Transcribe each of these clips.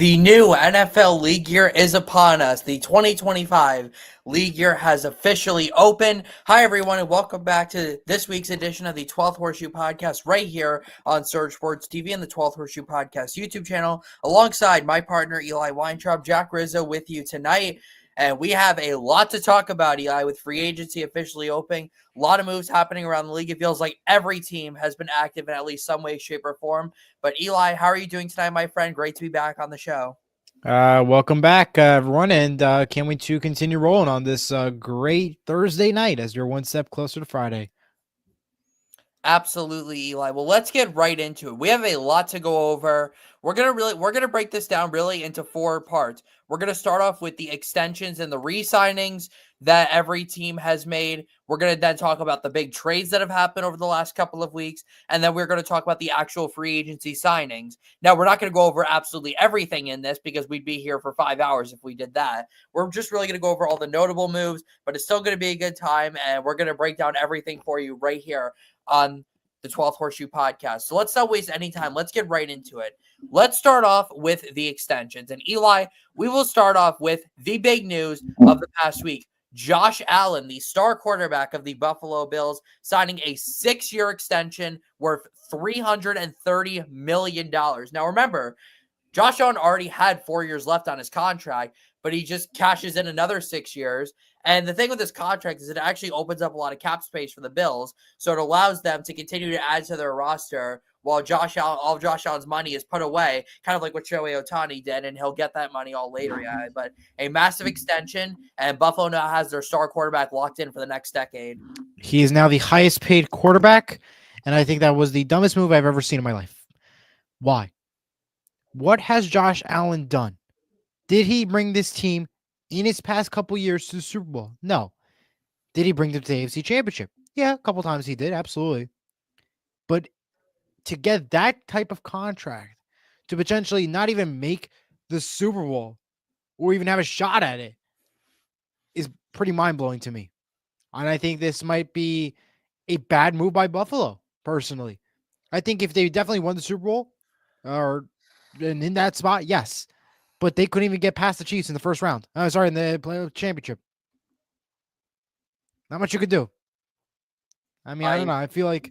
The new NFL league year is upon us. The 2025 league year has officially opened. Hi, everyone, and welcome back to this week's edition of the 12th Horseshoe podcast right here on Surge Sports TV and the 12th Horseshoe podcast YouTube channel, alongside my partner, Eli Weintraub, Jack Rizzo, with you tonight. And we have a lot to talk about, Eli, with free agency officially opening. A lot of moves happening around the league. It feels like every team has been active in at least some way, shape, or form. But Eli, how are you doing tonight, my friend? Great to be back on the show. Welcome back, everyone, and can't wait to continue rolling on this great Thursday night as you're one step closer to Friday. Absolutely, Eli. Well, let's get right into it. We have a lot to go over. We're gonna break this down really into four parts. We're gonna start off with the extensions and the re-signings that every team has made. We're gonna then talk about the big trades that have happened over the last couple of weeks, and then we're gonna talk about the actual free agency signings. Now, we're not gonna go over absolutely everything in this because we'd be here for 5 hours if we did that. We're just really gonna go over all the notable moves, but it's still gonna be a good time, and we're gonna break down everything for you right here on the 12th Horseshoe podcast. So let's not waste any time. Let's get right into it. Let's start off with the extensions. And Eli, we will start off with the big news of the past week. Josh Allen, the star quarterback of the Buffalo Bills, signing a 6-year extension worth $330 million. Now remember, Josh Allen already had 4 years left on his contract, but he just cashes in another 6 years. And the thing with this contract is it actually opens up a lot of cap space for the Bills, so it allows them to continue to add to their roster while all of Josh Allen's money is put away, kind of like what Shohei Ohtani did, and he'll get that money all later. Yeah, but a massive extension, and Buffalo now has their star quarterback locked in for the next decade. He is now the highest paid quarterback, and I think that was the dumbest move I've ever seen in my life. Why? What has Josh Allen done? Did he bring this team in his past couple years to the Super Bowl? No. Did he bring them to the AFC Championship? Yeah, a couple times he did, absolutely. But to get that type of contract, to potentially not even make the Super Bowl or even have a shot at it, is pretty mind-blowing to me. And I think this might be a bad move by Buffalo, personally. I think if they definitely won the Super Bowl, or in that spot, yes. But they couldn't even get past the Chiefs in the first round. In the playoff championship. Not much you could do. I mean, I don't know. I feel like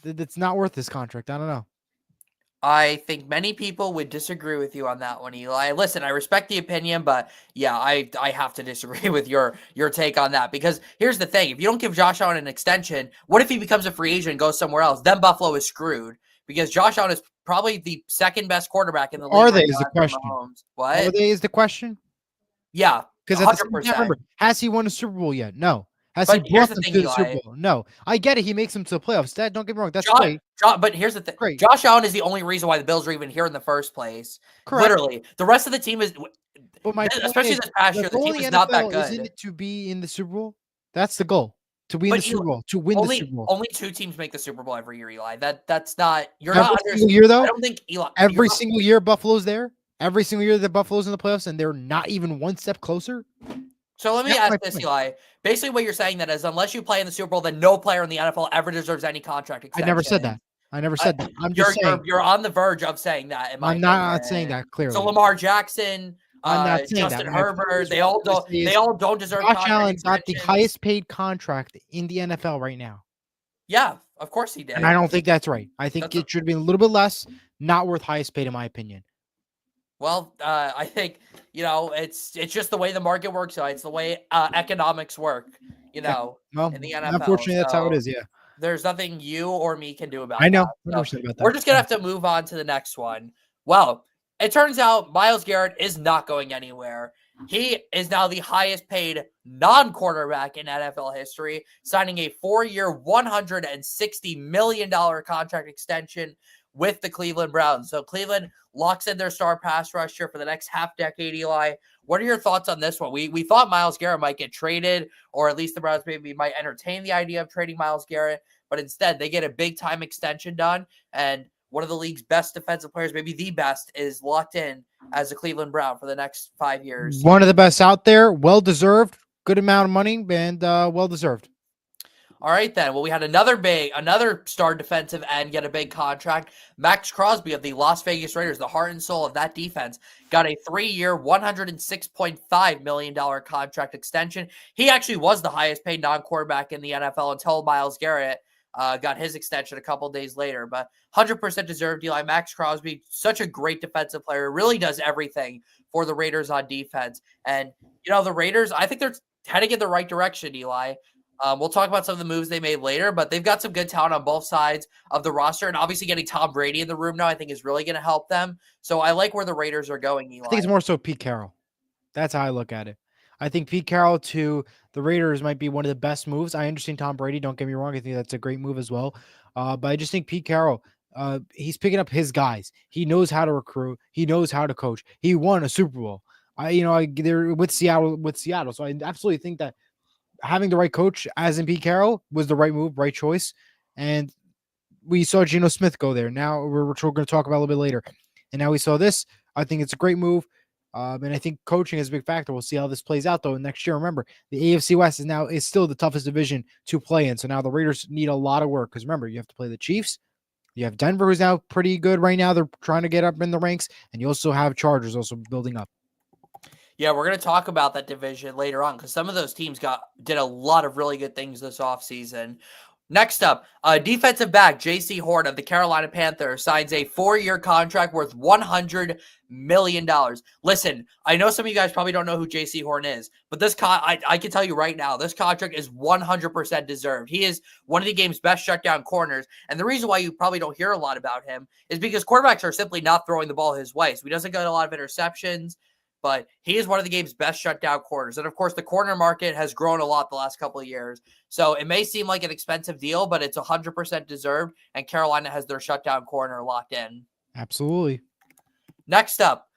it's not worth this contract. I don't know. I think many people would disagree with you on that one, Eli. Listen, I respect the opinion, but yeah, I have to disagree with your take on that, because here's the thing. If you don't give Josh Allen an extension, what if he becomes a free agent and goes somewhere else? Then Buffalo is screwed, because Josh Allen is probably the second best quarterback in the league. Are they is the question. What? Are they is the question? Yeah, because at the same time, remember, has he won a Super Bowl yet? No. Has he brought them to the Super Bowl? No. I get it. He makes them to the playoffs. Don't get me wrong. That's great. But here's the thing. Great. Josh Allen is the only reason why the Bills are even here in the first place. Correct. Literally. The rest of the team is, especially this past year, the team is not that good. Isn't it to be in the Super Bowl? That's the goal. To win the Super Bowl. To win the Super Bowl. Only 2 teams make the Super Bowl every year, Eli. That's not – you're every not single year, though? I don't think Eli – Every single year Buffalo's there? Every single year that Buffalo's in the playoffs and they're not even one step closer? So let me ask this, Eli. Basically, what you're saying that is, unless you play in the Super Bowl, then no player in the NFL ever deserves any contract extension. I never said that. I'm just saying. You're on the verge of saying that. I'm not saying that clearly. So Lamar Jackson, Justin Herbert, they all don't deserve. Josh Allen got the highest paid contract in the NFL right now. Yeah, of course he did. And I don't think that's right. I think it should be a little bit less. Not worth highest paid, in my opinion. Well, I think, it's just the way the market works. It's the way economics work, in the NFL. Unfortunately, that's how it is, yeah. There's nothing you or me can do about it. I know. So we're just going to have to move on to the next one. Well, it turns out Myles Garrett is not going anywhere. He is now the highest paid non-quarterback in NFL history, signing a 4-year, $160 million contract extension with the Cleveland Browns. So Cleveland locks in their star pass rusher for the next half decade, Eli. What are your thoughts on this one? We thought Myles Garrett might get traded, or at least the Browns maybe might entertain the idea of trading Myles Garrett, but instead they get a big-time extension done, and one of the league's best defensive players, maybe the best, is locked in as a Cleveland Brown for the next 5 years. One of the best out there, well-deserved, good amount of money, and well-deserved. All right, then. Well, we had another star defensive end get a big contract. Max Crosby of the Las Vegas Raiders, the heart and soul of that defense, got a 3-year, $106.5 million contract extension. He actually was the highest paid non-quarterback in the NFL until Myles Garrett got his extension a couple days later. But 100% deserved, Eli. Max Crosby, such a great defensive player, really does everything for the Raiders on defense. And, the Raiders, I think they're heading in the right direction, Eli. We'll talk about some of the moves they made later, but they've got some good talent on both sides of the roster. And obviously getting Tom Brady in the room now, I think is really going to help them. So I like where the Raiders are going, Eli. I think it's more so Pete Carroll. That's how I look at it. I think Pete Carroll to the Raiders might be one of the best moves. I understand Tom Brady. Don't get me wrong. I think that's a great move as well. But I just think Pete Carroll, he's picking up his guys. He knows how to recruit. He knows how to coach. He won a Super Bowl. They're with Seattle. So I absolutely think that having the right coach, as in Pete Carroll, was the right move, right choice. And we saw Geno Smith go there. Now we're going to talk about a little bit later. And now we saw this. I think it's a great move. And I think coaching is a big factor. We'll see how this plays out, though, next year. Remember, the AFC West is still the toughest division to play in. So now the Raiders need a lot of work because remember, you have to play the Chiefs. You have Denver, who's now pretty good right now. They're trying to get up in the ranks. And you also have Chargers also building up. Yeah, we're going to talk about that division later on because some of those teams did a lot of really good things this offseason. Next up, defensive back J.C. Horn of the Carolina Panthers signs a 4-year contract worth $100 million. Listen, I know some of you guys probably don't know who J.C. Horn is, but I can tell you right now, this contract is 100% deserved. He is one of the game's best shutdown corners, and the reason why you probably don't hear a lot about him is because quarterbacks are simply not throwing the ball his way. So he doesn't get a lot of interceptions, but he is one of the game's best shutdown corners. And, of course, the corner market has grown a lot the last couple of years. So it may seem like an expensive deal, but it's 100% deserved, and Carolina has their shutdown corner locked in. Absolutely. Next up,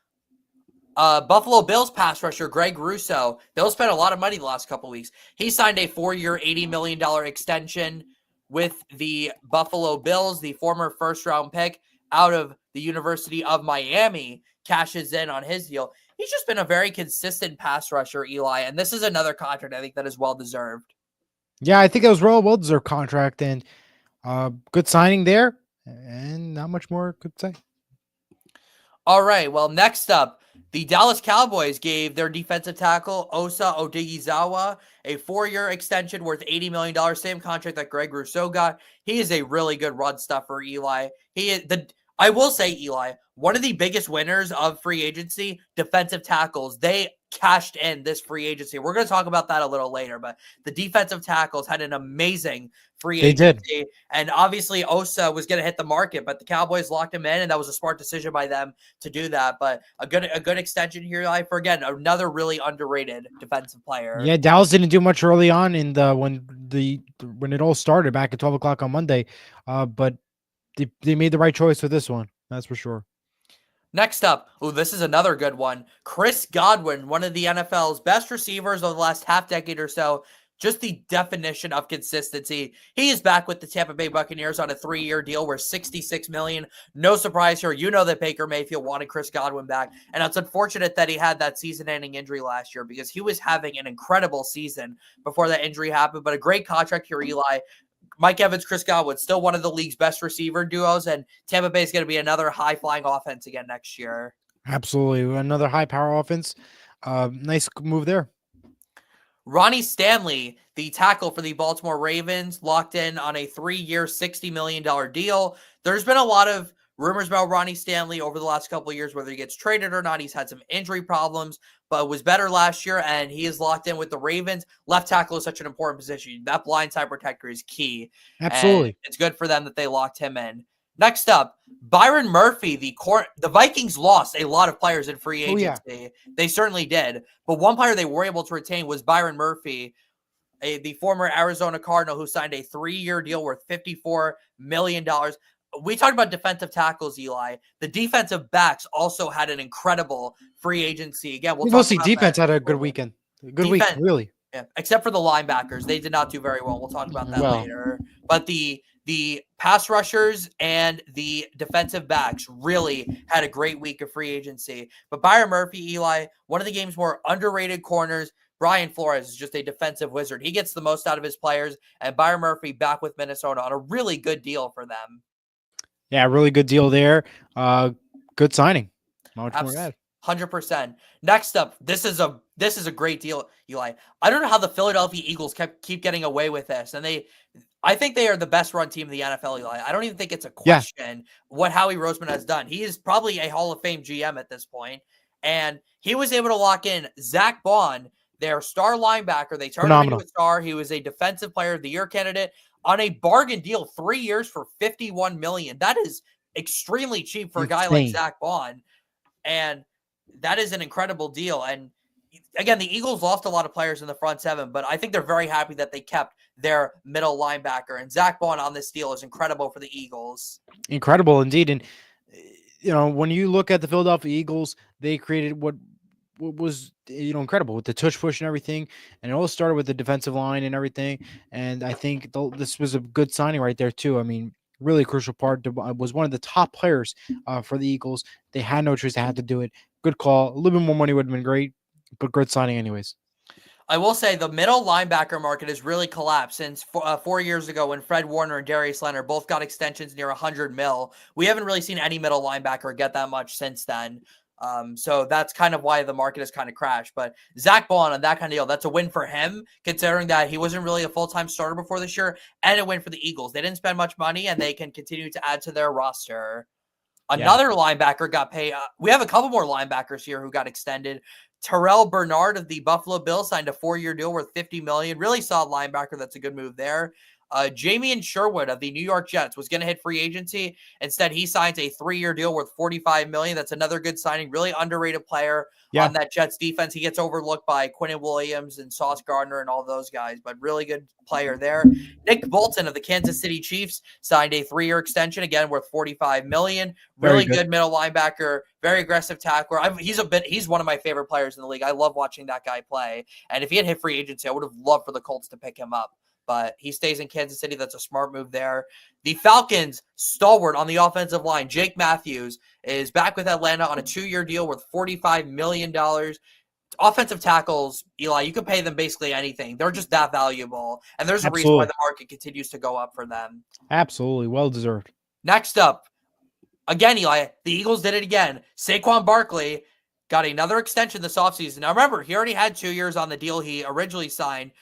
Buffalo Bills pass rusher Greg Rousseau. Bills spent a lot of money the last couple of weeks. He signed a 4-year, $80 million extension with the Buffalo Bills. The former first-round pick out of the University of Miami cashes in on his deal. He's just been a very consistent pass rusher, Eli, and this is another contract I think that is well-deserved. Yeah, I think it was a well-deserved contract, and good signing there, and not much more could say. All right, well, next up, the Dallas Cowboys gave their defensive tackle, Osa Odighizuwa, a 4-year extension worth $80 million, same contract that Greg Rousseau got. He is a really good run stuffer, Eli. I will say, Eli, one of the biggest winners of free agency, defensive tackles. They cashed in this free agency. We're going to talk about that a little later, but the defensive tackles had an amazing free agency. Did. And obviously Osa was going to hit the market, but the Cowboys locked him in, and that was a smart decision by them to do that. But a good extension here, Eli, for, again, another really underrated defensive player. Yeah, Dallas didn't do much early on in when it all started back at 12 o'clock on Monday, but they made the right choice with this one. That's for sure. Next up, this is another good one. Chris Godwin, one of the NFL's best receivers of the last half decade or so. Just the definition of consistency. He is back with the Tampa Bay Buccaneers on a 3-year deal worth $66 million. No surprise here. You know that Baker Mayfield wanted Chris Godwin back. And it's unfortunate that he had that season-ending injury last year because he was having an incredible season before that injury happened. But a great contract here, Eli. Mike Evans, Chris Godwin, still one of the league's best receiver duos, and Tampa Bay is going to be another high-flying offense again next year. Absolutely. Another high-power offense. Nice move there. Ronnie Stanley, the tackle for the Baltimore Ravens, locked in on a 3-year, $60 million deal. There's been a lot of rumors about Ronnie Stanley over the last couple of years, whether he gets traded or not. He's had some injury problems, but was better last year, and he is locked in with the Ravens. Left tackle is such an important position. That blindside protector is key. Absolutely. And it's good for them that they locked him in. Next up, Byron Murphy. The Vikings lost a lot of players in free agency. Oh, yeah. They certainly did. But one player they were able to retain was Byron Murphy, the former Arizona Cardinal who signed a 3-year deal worth $54 million. We talked about defensive tackles, Eli. The defensive backs also had an incredible free agency. Again, we'll mostly defense had a good weekend. Good week, really. Yeah, except for the linebackers. They did not do very well. We'll talk about that later. But the pass rushers and the defensive backs really had a great week of free agency. But Byron Murphy, Eli, one of the game's more underrated corners, Brian Flores is just a defensive wizard. He gets the most out of his players, and Byron Murphy back with Minnesota on a really good deal for them. Yeah, really good deal there. Good signing. Not much more to add. 100%. Next up, this is a great deal, Eli. I don't know how the Philadelphia Eagles keep getting away with this, and I think they are the best run team in the NFL, Eli. I don't even think it's a Yeah. question what Howie Roseman has done. He is probably a Hall of Fame GM at this point, and he was able to lock in Zach Bond, their star linebacker. They turned him into a star. He was a defensive player of the year candidate on a bargain deal, 3 years for $51 million. That is extremely cheap for a guy like Zach Bond, and that is an incredible deal. And again, the Eagles lost a lot of players in the front seven, but I think they're very happy that they kept their middle linebacker. And Zach Bond on this deal is incredible for the Eagles. Incredible indeed. And, when you look at the Philadelphia Eagles, they created what was, incredible with the tush push and everything. And it all started with the defensive line and everything. And I think this was a good signing right there, too. I mean, really crucial part. Was one of the top players for the Eagles. They had no choice. They had to do it. Good call. A little bit more money would have been great, but good signing anyways. I will say the middle linebacker market has really collapsed since 4 years ago when Fred Warner and Darius Leonard both got extensions near 100 mil. We haven't really seen any middle linebacker get that much since then. So that's kind of why the market has kind of crashed. But Zach Bond on that kind of deal, that's a win for him, considering that he wasn't really a full-time starter before this year, and a win for the Eagles. They didn't spend much money, and they can continue to add to their roster. Another linebacker got paid. We have a couple more linebackers here who got extended. Terrell Bernard of the Buffalo Bills signed a 4-year deal worth $50 million. Really solid linebacker. That's a good move there. Jamie Sherwood of the New York Jets was going to hit free agency. Instead, he signs a 3-year deal worth $45 million. That's another good signing. Really underrated player on that Jets defense. He gets overlooked by Quinnen Williams and Sauce Gardner and all those guys, but really good player there. Nick Bolton of the Kansas City Chiefs signed a 3-year extension, again worth $45 million. Really good middle linebacker, very aggressive tackler. He's one of my favorite players in the league. I love watching that guy play. And if he had hit free agency, I would have loved for the Colts to pick him up. But he stays in Kansas City. That's a smart move there. The Falcons' stalwart on the offensive line, Jake Matthews, is back with Atlanta on a 2-year deal worth $45 million. Offensive tackles, Eli, you can pay them basically anything. They're just that valuable. And there's a reason why the market continues to go up for them. Absolutely. Well deserved. Next up, again, Eli, the Eagles did it again. Saquon Barkley got another extension this offseason. Now, remember, he already had 2 years on the deal he originally signed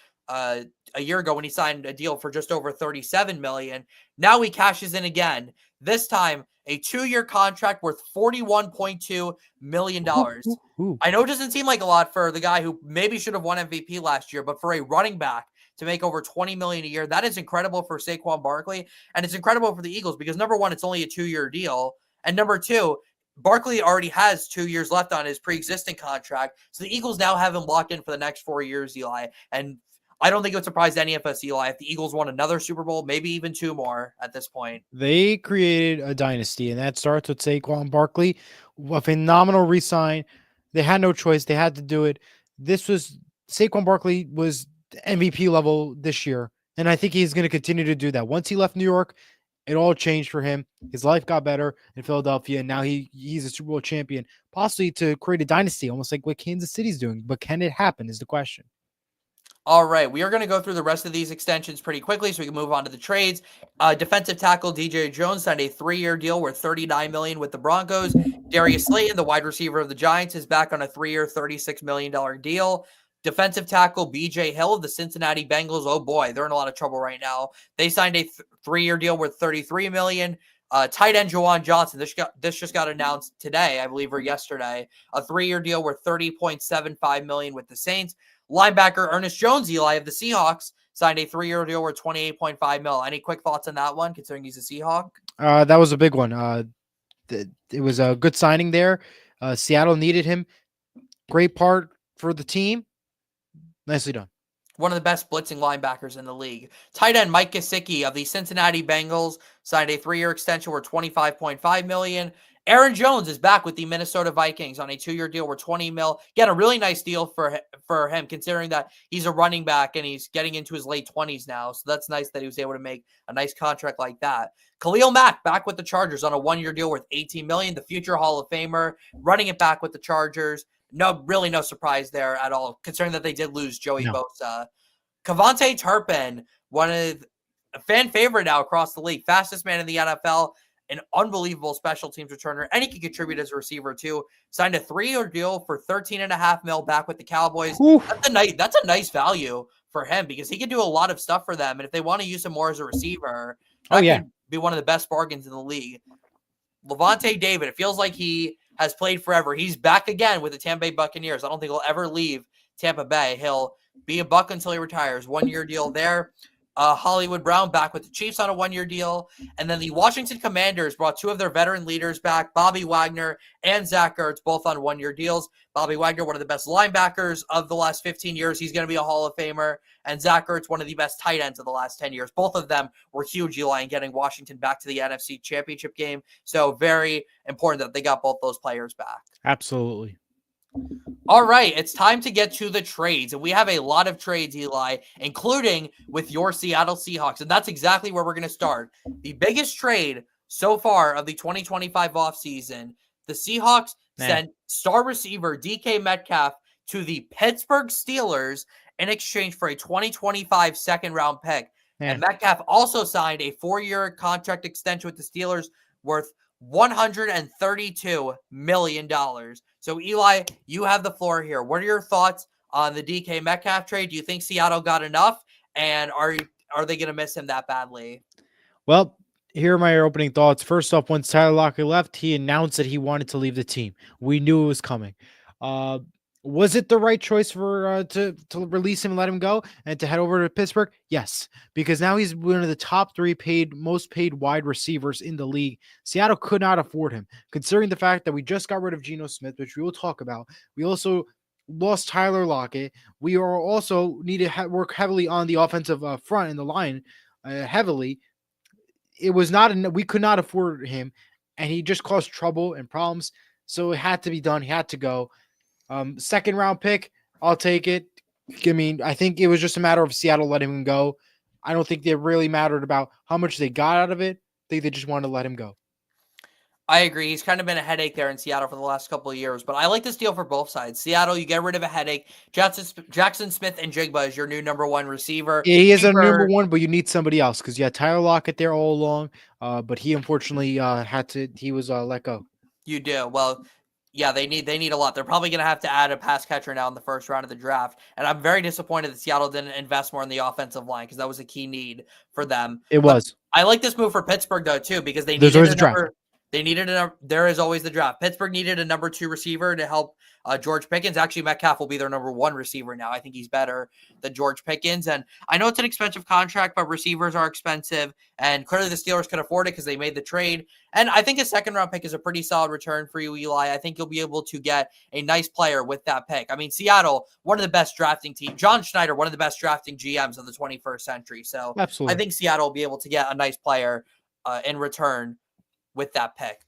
a year ago when he signed a deal for just over $37 million. Now he cashes in again. This time, a 2-year contract worth $41.2 million. I know it doesn't seem like a lot for the guy who maybe should have won MVP last year, but for a running back to make over $20 million a year, that is incredible for Saquon Barkley, and it's incredible for the Eagles because, number one, it's only a 2-year deal, and number two, Barkley already has 2 years left on his pre-existing contract, so the Eagles now have him locked in for the next 4 years, Eli, and I don't think it would surprise any of us, Eli, if the Eagles won another Super Bowl, maybe even 2 more at this point. They created a dynasty, and that starts with Saquon Barkley. A phenomenal re-sign. They had no choice. They had to do it. Saquon Barkley was MVP level this year, and I think he's going to continue to do that. Once he left New York, it all changed for him. His life got better in Philadelphia, and now he's a Super Bowl champion, possibly to create a dynasty, almost like what Kansas City's doing. But can it happen is the question. All right, we are going to go through the rest of these extensions pretty quickly so we can move on to the trades. Defensive tackle DJ Jones signed a 3-year deal worth $39 million with the Broncos. Darius Slayton, the wide receiver of the Giants, is back on a 3-year, $36 million deal. Defensive tackle BJ Hill of the Cincinnati Bengals, oh boy, they're in a lot of trouble right now. They signed a 3-year deal worth $33 million. Tight end Juwan Johnson, this just got announced today, I believe, or yesterday. A 3-year deal worth $30.75 million with the Saints. Linebacker Ernest Jones, Eli, of the Seahawks, signed a 3-year deal worth $28.5 million. Any quick thoughts on that one, considering he's a Seahawk? That was a big one. It was a good signing there. Seattle needed him. Great part for the team. Nicely done. One of the best blitzing linebackers in the league. Tight end Mike Gesicki of the Cincinnati Bengals signed a 3-year extension worth $25.5 million. Aaron Jones is back with the Minnesota Vikings on a 2-year deal worth $20 million. Again, a really nice deal for him, considering that he's a running back and he's getting into his late 20s now. So that's nice that he was able to make a nice contract like that. Khalil Mack back with the Chargers on a 1-year deal worth $18 million. The future Hall of Famer running it back with the Chargers. No, really no surprise there at all, considering that they did lose Joey No. Bosa. Cavante Turpin, one of a fan favorite now across the league, fastest man in the NFL, an unbelievable special teams returner, and he can contribute as a receiver too. Signed a 3-year deal for $13.5 million back with the Cowboys. Whew. That's a nice value for him because he can do a lot of stuff for them. And if they want to use him more as a receiver, Oh, that yeah. could be one of the best bargains in the league. Levante David, it feels like he has played forever. He's back again with the Tampa Bay Buccaneers. I don't think he'll ever leave Tampa Bay. He'll be a Buck until he retires. 1-year deal there. Hollywood Brown back with the Chiefs on a 1-year deal. And then the Washington Commanders brought 2 of their veteran leaders back, Bobby Wagner and Zach Ertz, both on 1-year deals. Bobby Wagner, one of the best linebackers of the last 15 years. He's going to be a Hall of Famer. And Zach Ertz, one of the best tight ends of the last 10 years. Both of them were huge, Eli, in getting Washington back to the NFC Championship game. So very important that they got both those players back. Absolutely. All right, it's time to get to the trades. And we have a lot of trades, Eli, including with your Seattle Seahawks. And that's exactly where we're going to start. The biggest trade so far of the 2025 offseason, the Seahawks sent star receiver DK Metcalf to the Pittsburgh Steelers in exchange for a 2025 second-round pick. And Metcalf also signed a 4-year contract extension with the Steelers worth $132 million. So, Eli, you have the floor here. What are your thoughts on the DK Metcalf trade? Do you think Seattle got enough? And are they going to miss him that badly? Well, here are my opening thoughts. First off, once Tyler Lockett left, he announced that he wanted to leave the team. We knew it was coming. Was it the right choice for to release him and let him go and to head over to Pittsburgh? Yes, because now he's one of the top 3 most paid wide receivers in the league. Seattle could not afford him, considering the fact that we just got rid of Geno Smith, which we will talk about. We also lost Tyler Lockett. We are also need to work heavily on the offensive front in the line, heavily. It was not we could not afford him, and he just caused trouble and problems. So it had to be done. He had to go. Second round pick, I'll take it. I mean, I think it was just a matter of Seattle letting him go. I don't think it really mattered about how much they got out of it. I think they just wanted to let him go. I agree. He's kind of been a headache there in Seattle for the last couple of years, but I like this deal for both sides. Seattle, you get rid of a headache. Jackson Smith and Jigba is your new number 1 receiver. Yeah, he is a number 1, but you need somebody else because you had Tyler Lockett there all along, but he unfortunately he was let go. You do. Well, yeah, they need a lot. They're probably going to have to add a pass catcher now in the first round of the draft. And I'm very disappointed that Seattle didn't invest more in the offensive line because that was a key need for them. It was. I like this move for Pittsburgh, though, too, because they There's needed always a a draft. number. They needed there is always the draft. Pittsburgh needed a number 2 receiver to help George Pickens. Actually, Metcalf will be their number 1 receiver now. I think he's better than George Pickens. And I know it's an expensive contract, but receivers are expensive. And clearly the Steelers could afford it because they made the trade. And I think a second-round pick is a pretty solid return for you, Eli. I think you'll be able to get a nice player with that pick. I mean, Seattle, one of the best drafting teams. John Schneider, one of the best drafting GMs of the 21st century. So Absolutely. I think Seattle will be able to get a nice player in return with that pick.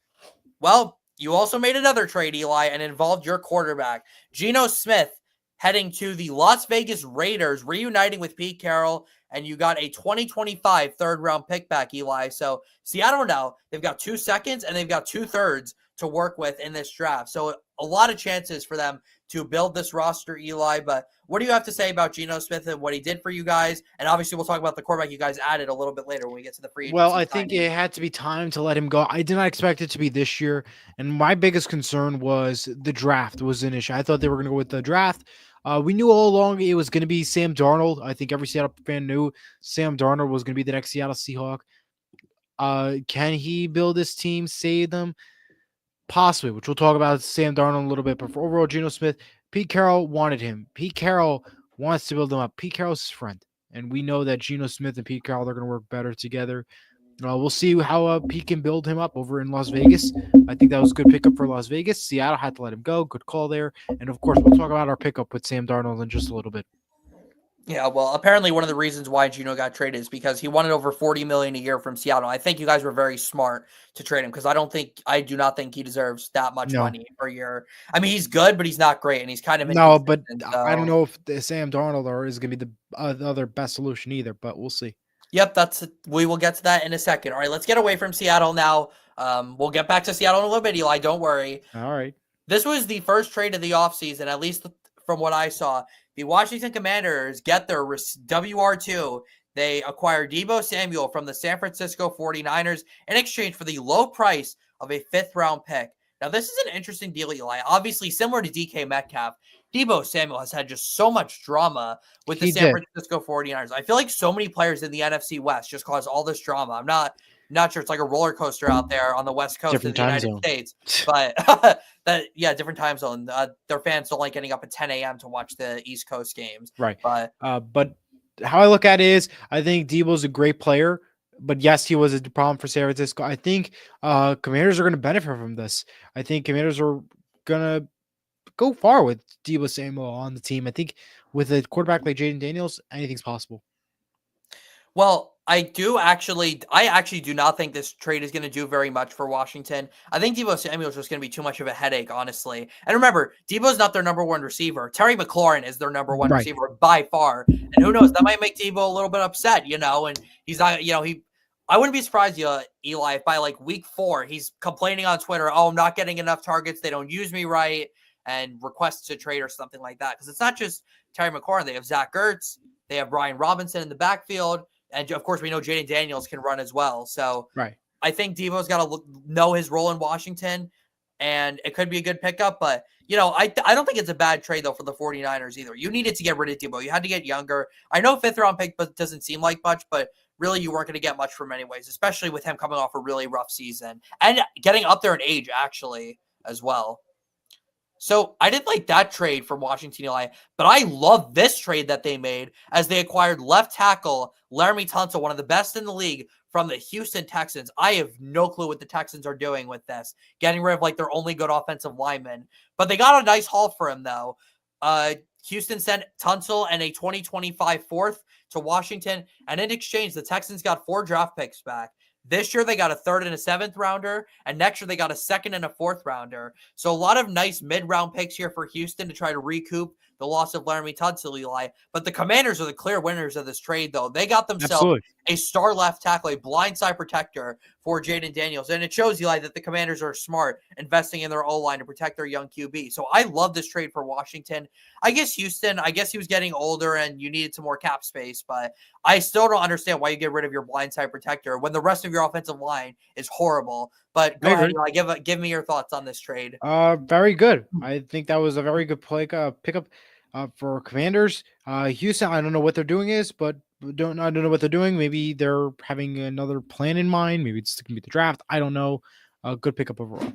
Well, you also made another trade, Eli, and involved your quarterback. Geno Smith heading to the Las Vegas Raiders, reuniting with Pete Carroll, and you got a 2025 third-round pick back, Eli. So Seattle now, they've got 2 seconds and they've got 2 thirds to work with in this draft. So a lot of chances for them to build this roster, Eli. But what do you have to say about Geno Smith and what he did for you guys? And obviously, we'll talk about the quarterback you guys added a little bit later when we get to the free agency. Well, I think it had to be time to let him go. I did not expect it to be this year. And my biggest concern was the draft was an issue. I thought they were going to go with the draft. We knew all along it was going to be Sam Darnold. I think every Seattle fan knew Sam Darnold was going to be the next Seattle Seahawk. Can he build this team, save them? Possibly, which we'll talk about Sam Darnold a little bit. But for overall, Geno Smith, Pete Carroll wanted him. Pete Carroll wants to build him up. Pete Carroll's his friend. And we know that Geno Smith and Pete Carroll are going to work better together. We'll see how Pete can build him up over in Las Vegas. I think that was a good pickup for Las Vegas. Seattle had to let him go. Good call there. And, of course, we'll talk about our pickup with Sam Darnold in just a little bit. Yeah, well, apparently one of the reasons why Geno got traded is because he wanted over $40 million a year from Seattle. I think you guys were very smart to trade him because I do not think he deserves that much money per year. I mean, he's good, but he's not great, and he's kind of but I don't know if Sam Darnold is going to be the other best solution either, but we'll see. Yep, we will get to that in a second. All right, let's get away from Seattle now. We'll get back to Seattle in a little bit, Eli. Don't worry. All right. This was the first trade of the offseason, at least from what I saw. The Washington Commanders get their WR2. They acquire Deebo Samuel from the San Francisco 49ers in exchange for the low price of a 5th-round pick. Now, this is an interesting deal, Eli. Obviously, similar to DK Metcalf, Deebo Samuel has had just so much drama with the He San did. Francisco 49ers. I feel like so many players in the NFC West just cause all this drama. I'm not sure. It's like a roller coaster out there on the West Coast of Different the time United zone. States. But different time zone. Their fans don't like getting up at 10 a.m. to watch the East Coast games. Right. But how I look at it is, I think Debo's a great player, but yes, he was a problem for San Francisco. I think Commanders are going to benefit from this. I think Commanders are going to go far with Deebo Samuel on the team. I think with a quarterback like Jaden Daniels, anything's possible. Well, I actually do not think this trade is going to do very much for Washington. I think Deebo Samuel is just going to be too much of a headache, honestly. And remember, Deebo's not their number one receiver. Terry McLaurin is their number one Right. receiver by far. And who knows, that might make Deebo a little bit upset, and he's not, I wouldn't be surprised, Eli, if by like week 4, he's complaining on Twitter, oh, I'm not getting enough targets. They don't use me right, and requests to trade or something like that. Because it's not just Terry McLaurin. They have Zach Ertz. They have Brian Robinson in the backfield. And, of course, we know Jaden Daniels can run as well. So Right. I think Deebo's got to know his role in Washington, and it could be a good pickup. But, I don't think it's a bad trade, though, for the 49ers either. You needed to get rid of Deebo. You had to get younger. I know 5th-round pick doesn't seem like much, but really you weren't going to get much from anyways, especially with him coming off a really rough season and getting up there in age, actually, as well. So I didn't like that trade from Washington, Eli, but I love this trade that they made as they acquired left tackle Laramie Tunsil, one of the best in the league, from the Houston Texans. I have no clue what the Texans are doing with this, getting rid of like their only good offensive lineman. But they got a nice haul for him, though. Houston sent Tunsil and a 2025 4th to Washington, and in exchange, the Texans got 4 draft picks back. This year, they got a 3rd and a 7th rounder, and next year, they got a 2nd and a 4th rounder. So a lot of nice mid-round picks here for Houston to try to recoup the loss of Laramie Tunsil, Eli. But the Commanders are the clear winners of this trade, though. They got themselves Absolutely. a star left tackle, a blindside protector for Jaden Daniels. And it shows, Eli, that the Commanders are smart, investing in their O-line to protect their young QB. So I love this trade for Washington. I guess Houston, he was getting older and you needed some more cap space, but I still don't understand why you get rid of your blindside protector when the rest of your offensive line is horrible. But go ahead, Eli, give me your thoughts on this trade. Very good. I think that was a very good pickup for Commanders. Houston, I don't know what they're doing but I don't know what they're doing. Maybe they're having another plan in mind. Maybe it's going to be the draft. I don't know. Good pickup overall.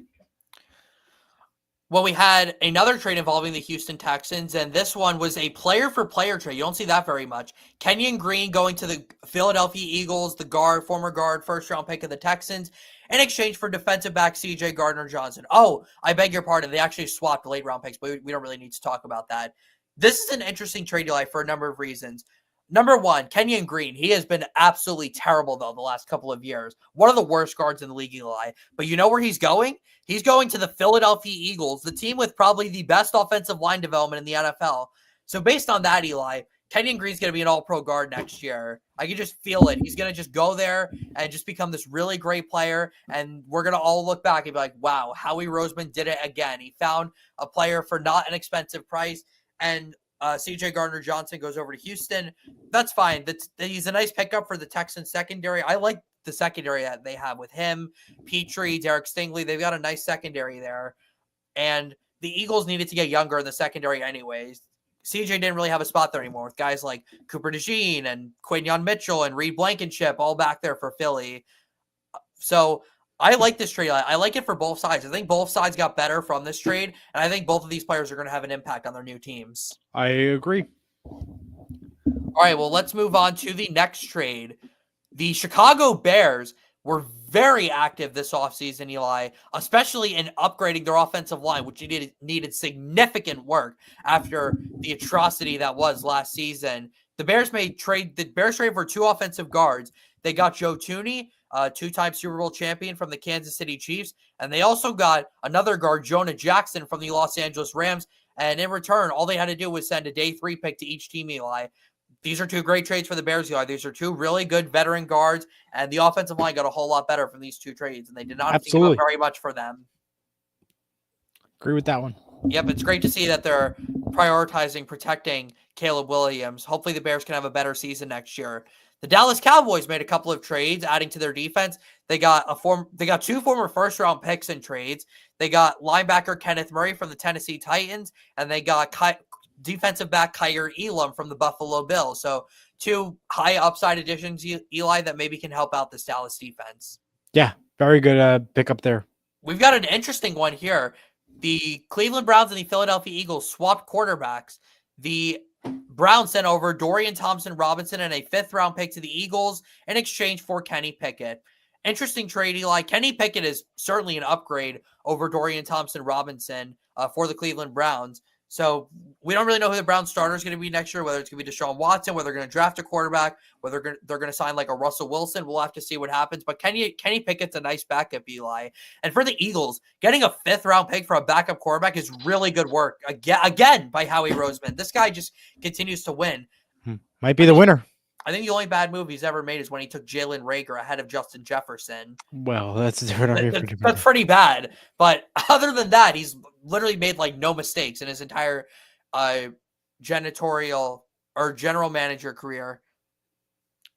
Well, we had another trade involving the Houston Texans, and this one was a player-for-player trade. You don't see that very much. Kenyon Green going to the Philadelphia Eagles, the former guard, first-round pick of the Texans, in exchange for defensive back C.J. Gardner-Johnson. Oh, I beg your pardon. They actually swapped late-round picks, but we don't really need to talk about that. This is an interesting trade, Eli, for a number of reasons. Number one, Kenyon Green. He has been absolutely terrible, though, the last couple of years. One of the worst guards in the league, Eli. But you know where he's going? He's going to the Philadelphia Eagles, the team with probably the best offensive line development in the NFL. So based on that, Eli, Kenyon Green's going to be an all-pro guard next year. I can just feel it. He's going to just go there and just become this really great player, and we're going to all look back and be like, wow, Howie Roseman did it again. He found a player for not an expensive price, and C.J. Gardner-Johnson goes over to Houston. That's fine. He's a nice pickup for the Texans secondary. I like the secondary that they have with him, Petrie, Derek Stingley. They've got a nice secondary there. And the Eagles needed to get younger in the secondary anyways. CJ didn't really have a spot there anymore with guys like Cooper DeJean and Quinyon Mitchell and Reed Blankenship all back there for Philly. So I like this trade. I like it for both sides. I think both sides got better from this trade, and I think both of these players are going to have an impact on their new teams. I agree. All right, well, let's move on to the next trade. The Chicago Bears were very active this offseason, Eli, especially in upgrading their offensive line, which needed significant work after the atrocity that was last season. The Bears traded for 2 offensive guards. They got Joe Thuney, 2-time Super Bowl champion from the Kansas City Chiefs, and they also got another guard, Jonah Jackson, from the Los Angeles Rams. And in return, all they had to do was send a day 3 pick to each team, Eli. These are 2 great trades for the Bears, Eli. These are 2 really good veteran guards, and the offensive line got a whole lot better from these 2 trades, and they did not have to give up very much for them. Agree with that one. Yep, it's great to see that they're prioritizing protecting Caleb Williams. Hopefully the Bears can have a better season next year. The Dallas Cowboys made a couple of trades adding to their defense. They got two former first-round picks in trades. They got linebacker Kenneth Murray from the Tennessee Titans, and they got defensive back Kyer Elam from the Buffalo Bills. So two high upside additions, Eli, that maybe can help out this Dallas defense. Yeah, very good pickup there. We've got an interesting one here. The Cleveland Browns and the Philadelphia Eagles swapped quarterbacks. The Browns sent over Dorian Thompson-Robinson and a 5th-round pick to the Eagles in exchange for Kenny Pickett. Interesting trade, Eli. Kenny Pickett is certainly an upgrade over Dorian Thompson-Robinson for the Cleveland Browns. So we don't really know who the Browns starter is going to be next year, whether it's going to be Deshaun Watson, whether they're going to draft a quarterback, whether they're going to sign like a Russell Wilson. We'll have to see what happens. But Kenny Pickett's a nice backup, Eli. And for the Eagles, getting a 5th-round pick for a backup quarterback is really good work. Again, by Howie Roseman. This guy just continues to win. Might be the winner. I think the only bad move he's ever made is when he took Jalen Reagor ahead of Justin Jefferson. Well, that's different. That's pretty bad. But other than that, he's literally made like no mistakes in his entire general manager career.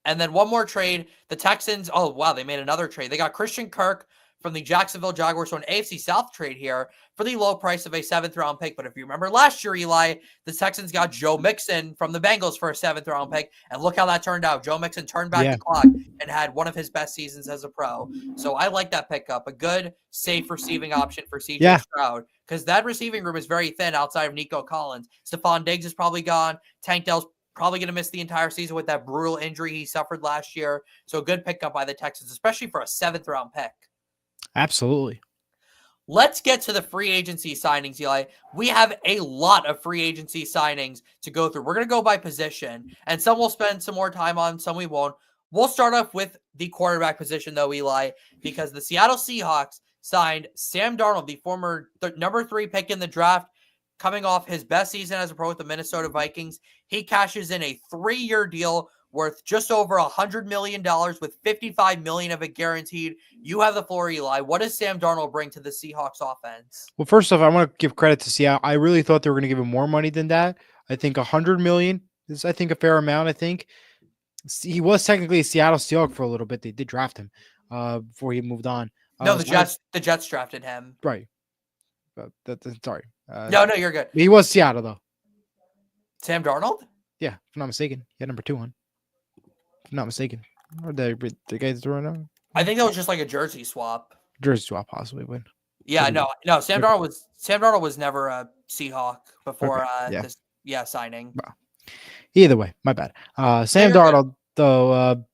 And then one more trade. The Texans, oh, wow, they made another trade. They got Christian Kirk from the Jacksonville Jaguars, so an AFC South trade here for the low price of a 7th-round pick. But if you remember last year, Eli, the Texans got Joe Mixon from the Bengals for a 7th-round pick, and look how that turned out. Joe Mixon turned back the clock and had one of his best seasons as a pro. So I like that pickup. A good, safe receiving option for C.J. Stroud, because that receiving room is very thin outside of Nico Collins. Stephon Diggs is probably gone. Tank Dell's probably going to miss the entire season with that brutal injury he suffered last year. So a good pickup by the Texans, especially for a 7th-round pick. Absolutely. Let's get to the free agency signings, Eli. We have a lot of free agency signings to go through. We're going to go by position, and some we'll spend some more time on, some we won't. We'll start off with the quarterback position, though, Eli, because the Seattle Seahawks signed Sam Darnold, the former number 3 pick in the draft, coming off his best season as a pro with the Minnesota Vikings. He cashes in a 3-year deal worth just over $100 million with $55 million of it guaranteed. You have the floor, Eli. What does Sam Darnold bring to the Seahawks offense? Well, first off, I want to give credit to Seattle. I really thought they were going to give him more money than that. I think $100 million is, I think, a fair amount. I think he was technically a Seattle Seahawk for a little bit. They did draft him before he moved on. No, the Jets drafted him. Right. Sorry. No, you're good. He was Seattle, though. Sam Darnold? Yeah, if I'm not mistaken. He had number 2 on. If I'm not mistaken. Or the guys throwing out? I think that was just like a jersey swap. Jersey swap, possibly. But yeah, no. Sam Darnold was never a Seahawk before this signing. Wow. Either way, my bad. Sam Darnold, though,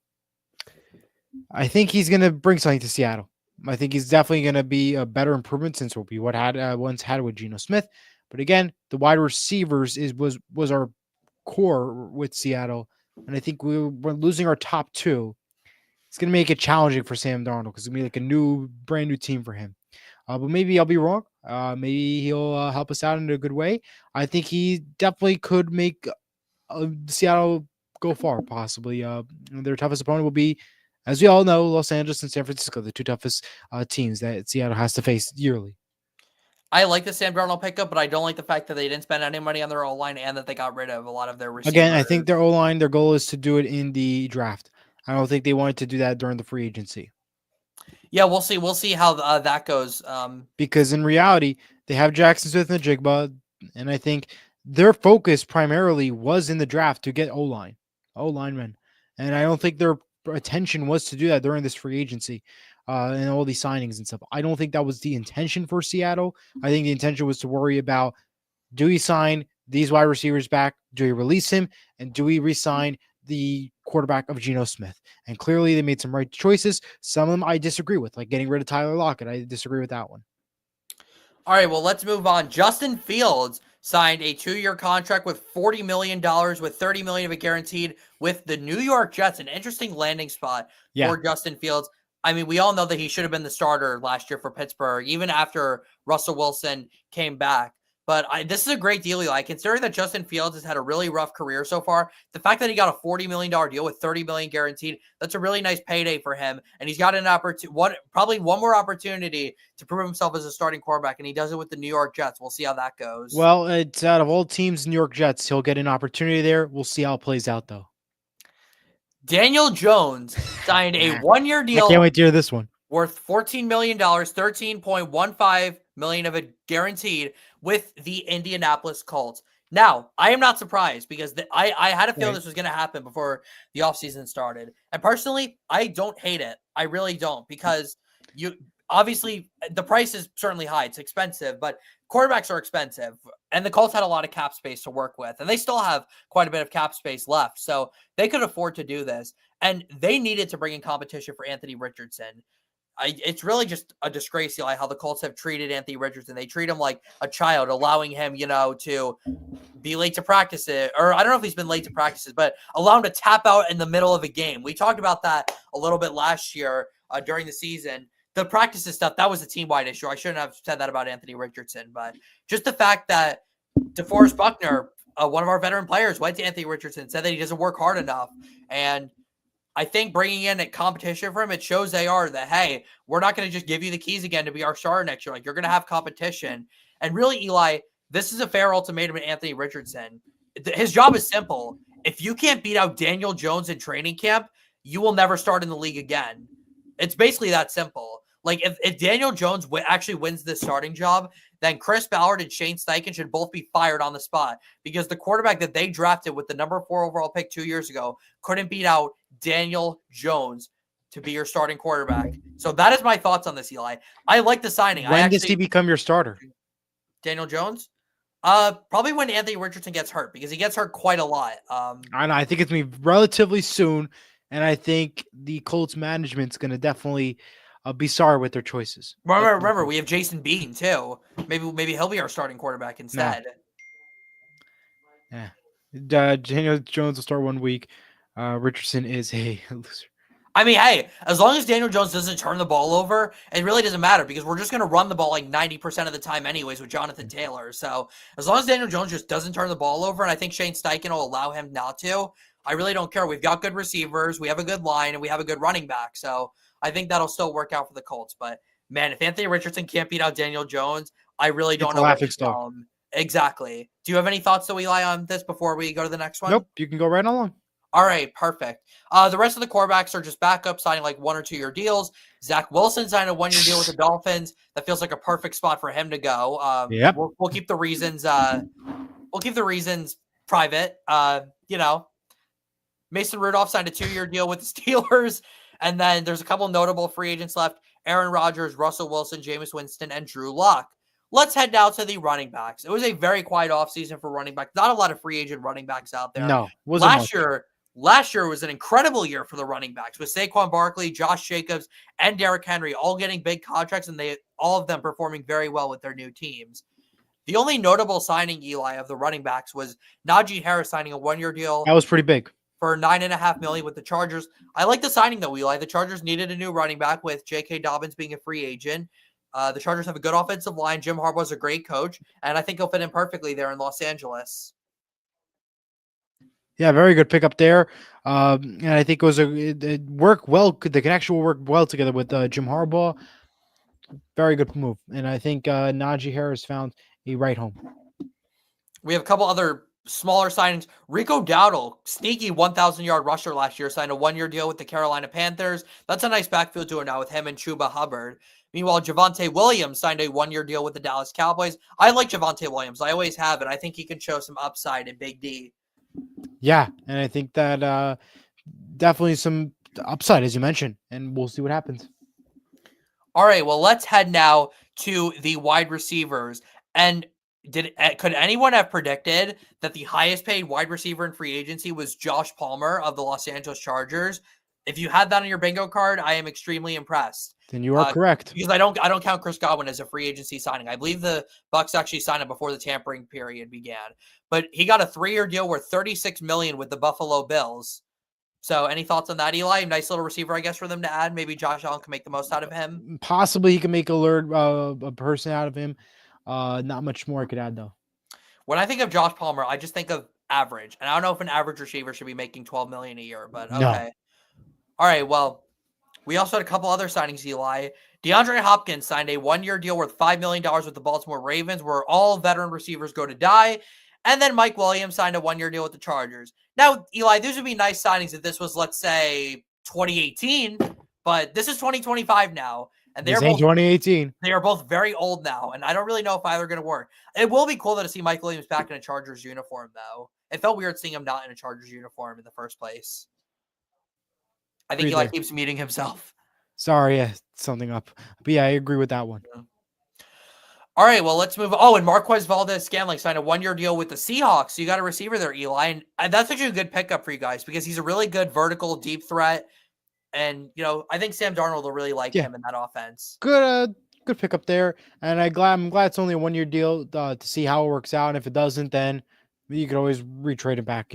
I think he's going to bring something to Seattle. I think he's definitely going to be a better improvement since what we once had with Geno Smith. But again, the wide receivers was our core with Seattle. And I think we're losing our top 2. It's going to make it challenging for Sam Darnold because it's going to be like a brand new team for him. But maybe I'll be wrong. Maybe he'll help us out in a good way. I think he definitely could make Seattle go far, possibly. Their toughest opponent will be, as we all know, Los Angeles and San Francisco, the 2 toughest teams that Seattle has to face yearly. I like the Sam Darnold pickup, but I don't like the fact that they didn't spend any money on their O-line and that they got rid of a lot of their receivers. Again, I think their O-line, their goal is to do it in the draft. I don't think they wanted to do that during the free agency. Yeah, we'll see. We'll see how that goes. Because in reality, they have Jackson Smith and Jigba, and I think their focus primarily was in the draft to get O-linemen. And I don't think their attention was to do that during this free agency. And all these signings and stuff. I don't think that was the intention for Seattle. I think the intention was to worry about, do we sign these wide receivers back? Do we release him? And do we re-sign the quarterback of Geno Smith? And clearly they made some right choices. Some of them I disagree with, like getting rid of Tyler Lockett. I disagree with that one. All right, well, let's move on. Justin Fields signed a 2-year contract with $40 million with $30 million of it guaranteed with the New York Jets. An interesting landing spot for Justin Fields. I mean, we all know that he should have been the starter last year for Pittsburgh, even after Russell Wilson came back. But this is a great deal, Eli. Considering that Justin Fields has had a really rough career so far, the fact that he got a $40 million deal with $30 million guaranteed, that's a really nice payday for him. And he's got an probably one more opportunity to prove himself as a starting quarterback, and he does it with the New York Jets. We'll see how that goes. Well, it's out of all teams, New York Jets. He'll get an opportunity there. We'll see how it plays out, though. Daniel Jones signed a one-year I deal can't wait to hear this one. worth $14 million, $13.15 million of it guaranteed with the Indianapolis Colts. Now, I am not surprised because I had a feeling this was going to happen before the offseason started. And personally, I don't hate it. I really don't, because obviously the price is certainly high. It's expensive, but quarterbacks are expensive. And the Colts had a lot of cap space to work with. And they still have quite a bit of cap space left. So they could afford to do this. And they needed to bring in competition for Anthony Richardson. It's really just a disgrace, Eli, how the Colts have treated Anthony Richardson. They treat him like a child, allowing him, to be late to practices. Or I don't know if he's been late to practices, but allow him to tap out in the middle of a game. We talked about that a little bit last year during the season. The practices stuff, that was a team-wide issue. I shouldn't have said that about Anthony Richardson, but just the fact that DeForest Buckner, one of our veteran players, went to Anthony Richardson, said that he doesn't work hard enough. And I think bringing in a competition for him, it shows they are that, hey, we're not going to just give you the keys again to be our starter next year. Like, you're going to have competition. And really, Eli, this is a fair ultimatum to Anthony Richardson. His job is simple. If you can't beat out Daniel Jones in training camp, you will never start in the league again. It's basically that simple. Like, if Daniel Jones actually wins this starting job, then Chris Ballard and Shane Steichen should both be fired on the spot, because the quarterback that they drafted with the number 4 overall pick 2 years ago couldn't beat out Daniel Jones to be your starting quarterback. So that is my thoughts on this, Eli. I like the signing. When does he become your starter? Daniel Jones? Probably when Anthony Richardson gets hurt, because he gets hurt quite a lot. I think it's going to be relatively soon, and I think the Colts management's going to definitely be sorry with their choices. Remember, we have Jason Bean too. Maybe he'll be our starting quarterback instead. Yeah. Daniel Jones will start 1 week. Richardson is a loser. I mean, hey, as long as Daniel Jones doesn't turn the ball over, it really doesn't matter, because we're just going to run the ball like 90% of the time anyways with Jonathan Taylor. So as long as Daniel Jones just doesn't turn the ball over, and I think Shane Steichen will allow him not to, I really don't care. We've got good receivers, we have a good line, and we have a good running back. So I think that'll still work out for the Colts. But, man, if Anthony Richardson can't beat out Daniel Jones, I really don't know what to tell him. Exactly. Do you have any thoughts, though, Eli, on this before we go to the next one? Nope, you can go right along. All right, perfect. The rest of the quarterbacks are just backup, signing like 1 or 2 year deals. Zach Wilson signed a 1-year deal with the Dolphins. That feels like a perfect spot for him to go. Yep. We'll keep the reasons. We'll keep the reasons private. Mason Rudolph signed a 2-year deal with the Steelers, and then there's a couple notable free agents left: Aaron Rodgers, Russell Wilson, Jameis Winston, and Drew Lock. Let's head now to the running backs. It was a very quiet offseason for running backs. Not a lot of free agent running backs out there. No, wasn't much. Last year was an incredible year for the running backs, with Saquon Barkley, Josh Jacobs, and Derrick Henry all getting big contracts, and all of them performing very well with their new teams. The only notable signing, Eli, of the running backs was Najee Harris signing a 1-year deal. That was pretty big. For $9.5 million with the Chargers. I like the signing, though, Eli. The Chargers needed a new running back, with J.K. Dobbins being a free agent. The Chargers have a good offensive line. Jim Harbaugh's a great coach, and I think he'll fit in perfectly there in Los Angeles. Yeah, very good pickup there. And I think it worked well. The connection will work well together with Jim Harbaugh. Very good move. And I think Najee Harris found a right home. We have a couple other smaller signings. Rico Dowdle, sneaky 1,000-yard rusher last year, signed a 1-year deal with the Carolina Panthers. That's a nice backfield duo now with him and Chuba Hubbard. Meanwhile, Javonte Williams signed a 1-year deal with the Dallas Cowboys. I like Javonte Williams. I always have, and I think he can show some upside in Big D. Yeah, and I think that definitely some upside, as you mentioned, and we'll see what happens. All right, well, let's head now to the wide receivers. And could anyone have predicted that the highest paid wide receiver in free agency was Josh Palmer of the Los Angeles Chargers? If you had that on your bingo card, I am extremely impressed. Then you are correct. Because I don't count Chris Godwin as a free agency signing. I believe the Bucs actually signed him before the tampering period began. But he got a 3-year deal worth $36 million with the Buffalo Bills. So any thoughts on that, Eli? Nice little receiver, I guess, for them to add. Maybe Josh Allen can make the most out of him. Possibly he can make a person out of him. Not much more I could add though. When I think of Josh Palmer, I just think of average. And I don't know if an average receiver should be making $12 million a year, but No. okay. All right, well, we also had a couple other signings, Eli. DeAndre Hopkins signed a one-year deal worth $5 million with the Baltimore Ravens, where all veteran receivers go to die. And then Mike Williams signed a one-year deal with the Chargers. Now, Eli, these would be nice signings if this was, let's say, 2018, but this is 2025 now. And This ain't 2018. they are both very old now, and I don't really know if either are going to work. It will be cool though to see Mike Williams back in a Chargers uniform, though. It felt weird seeing him not in a Chargers uniform in the first place. I think Eli keeps muting himself. Sorry, yeah, something up. But yeah, I agree with that one. Yeah. All right, well, let's move. Oh, and Marquez Valdez-Scantling signed a one-year deal with the Seahawks. So you got a receiver there, Eli, and that's actually a good pickup for you guys because he's a really good vertical deep threat. And I think Sam Darnold will really like him in that offense. Good pickup there. And I'm glad it's only a 1-year deal to see how it works out. And if it doesn't, then you could always retrade it back.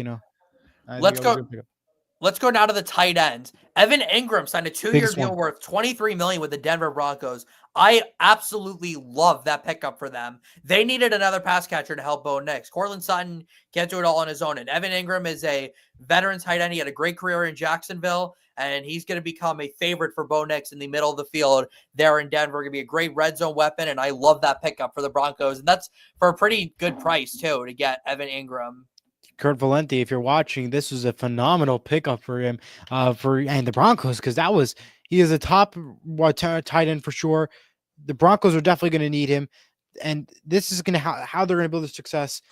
Let's go now to the tight ends. Evan Ingram signed a 2-year deal worth $23 million with the Denver Broncos. I absolutely love that pickup for them. They needed another pass catcher to help Bo Nix. Cortland Sutton can't do it all on his own. And Evan Ingram is a veteran tight end. He had a great career in Jacksonville, and he's going to become a favorite for Bo Nix in the middle of the field there in Denver. Going to be a great red zone weapon, and I love that pickup for the Broncos. And that's for a pretty good price, too, to get Evan Ingram. Kurt Valenti, if you're watching, this was a phenomenal pickup for him, and the Broncos, because he is a top tight end for sure. The Broncos are definitely going to need him, and this is going to how they're going to build their success.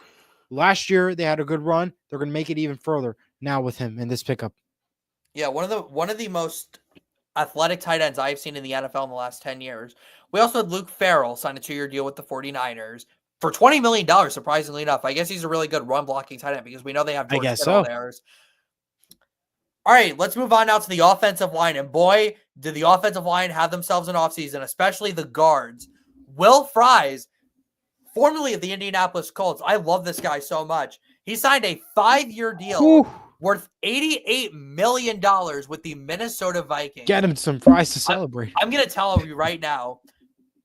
Last year they had a good run; they're going to make it even further now with him in this pickup. Yeah, one of the most athletic tight ends I've seen in the NFL in the last 10 years. We also had Luke Farrell sign a 2-year deal with the 49ers. For $20 million, surprisingly enough. I guess he's a really good run-blocking tight end because we know they have George Kittle there. All right, let's move on now to the offensive line. And boy, did the offensive line have themselves an offseason, especially the guards. Will Fries, formerly of the Indianapolis Colts. I love this guy so much. He signed a 5-year deal worth $88 million with the Minnesota Vikings. Get him some fries to celebrate. I'm going to tell you right now,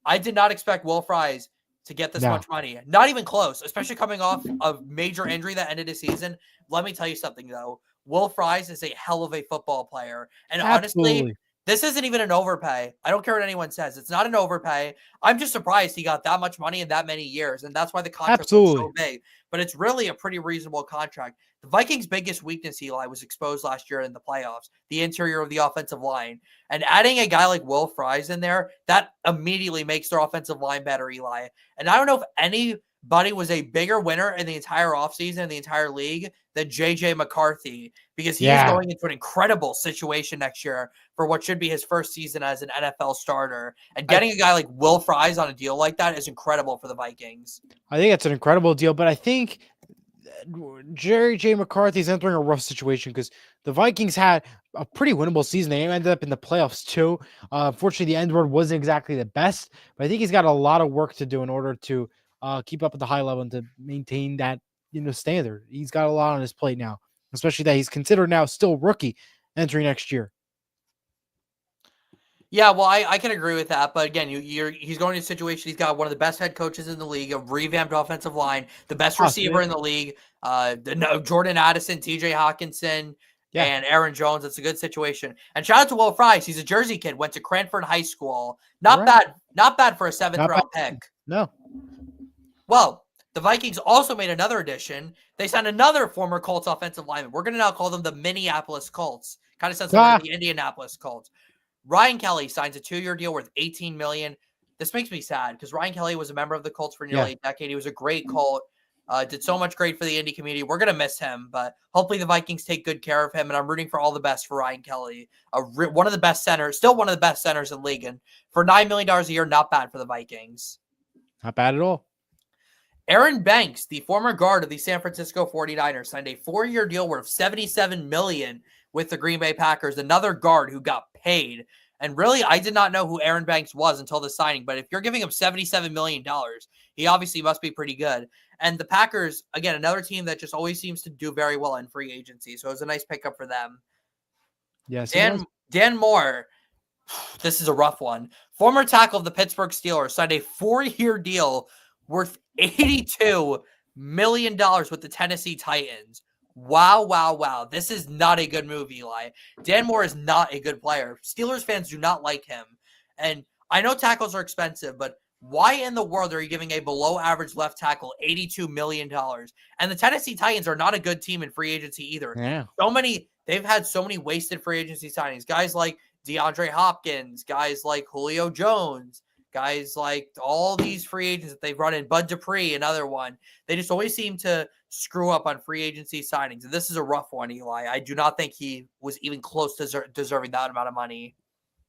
I did not expect Will Fries to get this much money. Not even close, especially coming off a major injury that ended his season. Let me tell you something, though. Will Fries is a hell of a football player. And honestly, this isn't even an overpay. I don't care what anyone says. It's not an overpay. I'm just surprised he got that much money in that many years. And that's why the contract is so big. But it's really a pretty reasonable contract. The Vikings' biggest weakness, Eli, was exposed last year in the playoffs, the interior of the offensive line. And adding a guy like Will Fries in there, that immediately makes their offensive line better, Eli. And I don't know if anybody was a bigger winner in the entire offseason in the entire league than J.J. McCarthy, because he is going into an incredible situation next year for what should be his first season as an NFL starter. And getting a guy like Will Fries on a deal like that is incredible for the Vikings. I think it's an incredible deal, but I think J.J. McCarthy's entering a rough situation because the Vikings had a pretty winnable season. They ended up in the playoffs too. Unfortunately, the end word wasn't exactly the best, but I think he's got a lot of work to do in order to keep up at the high level and to maintain that standard. He's got a lot on his plate now, especially that he's considered now still rookie entering next year. Yeah, well, I can agree with that. But again, he's going to a situation. He's got one of the best head coaches in the league, a revamped offensive line, the best receiver in the league, Jordan Addison, TJ Hawkinson, and Aaron Jones. It's a good situation. And shout out to Will Fries. He's a Jersey kid, went to Cranford High School. Not bad for a 7th-round pick. No. Well, the Vikings also made another addition. They signed another former Colts offensive lineman. We're going to now call them the Minneapolis Colts. Kind of sounds like the Indianapolis Colts. Ryan Kelly signs a 2-year deal worth $18 million. This makes me sad because Ryan Kelly was a member of the Colts for nearly a decade. He was a great Colt. Did so much great for the Indy community. We're going to miss him, but hopefully the Vikings take good care of him, and I'm rooting for all the best for Ryan Kelly. One of the best centers, still one of the best centers in the league. And for $9 million a year, not bad for the Vikings. Not bad at all. Aaron Banks, the former guard of the San Francisco 49ers, signed a 4-year deal worth $77 million with the Green Bay Packers, another guard who got paid. And really, I did not know who Aaron Banks was until the signing. But if you're giving him $77 million, he obviously must be pretty good. And the Packers, again, another team that just always seems to do very well in free agency. So it was a nice pickup for them. Yes. Dan Moore, this is a rough one. Former tackle of the Pittsburgh Steelers signed a 4-year deal worth $82 million with the Tennessee Titans. Wow, wow, wow. This is not a good move, Eli. Dan Moore is not a good player. Steelers fans do not like him. And I know tackles are expensive, but why in the world are you giving a below average left tackle $82 million? And the Tennessee Titans are not a good team in free agency either. Yeah. They've had so many wasted free agency signings. Guys like DeAndre Hopkins, guys like Julio Jones, guys like all these free agents that they've run in, Bud Dupree, another one. They just always seem to screw up on free agency signings. And this is a rough one, Eli. I do not think he was even close to deserving that amount of money.